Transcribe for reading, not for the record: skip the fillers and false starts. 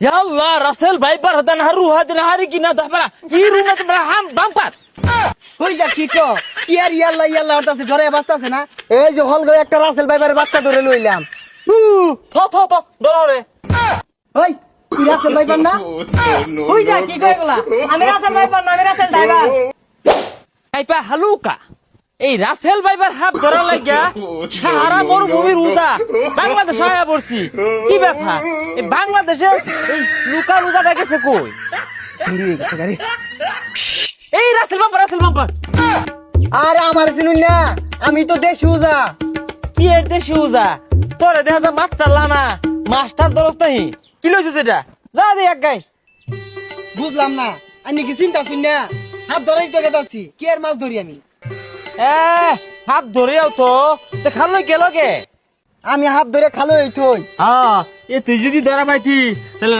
আল্লাহ Russell viper হতা না রুহা দিন হারি কিনা দহবা কি রুমে তোমরা হাম বাম্পার হই যা কি কো ইয়ার ইয়াল্লা হতাছে ঘরে বাস্তাছে না এই যে হল একটা রাসেল ভাইবার বাচ্চা ধরে লইলাম থ ডরে ওই কি রাসেল ভাইবার না হই যা কি কই বলা আমি রাসেল ভাইপার না আমি রাসেল ড্রাইভার ভাইপা হালুকা এই রাসেল ভাইবার হাত ধরা লাগিয়া সারা মরুভূমির উজা বাংলাদেশ আয়া পড়ছি কি ব্যাপার এই বাংলাদেশে এই লুকা লুজাটা গেছে কই এই রাসেল বাম্পার আর আমার চিনুন না আমি তো দেশি উজা কি এর দেশি উজা তোরে দেখা যা মাছ চাল্লা না মাছটার দরস নাহি কি লইছিস এটা যা দে এক গাই বুঝলাম না আমি কি চিন্তা শুন না হাত ধরেই তো গেতাছি কি আর মাছ ধরি হাত ধরেও তো খালো গেল গে আমি হাত ধরে খালো এই তুই এ তুই যদি ধরা পাইতি তাহলে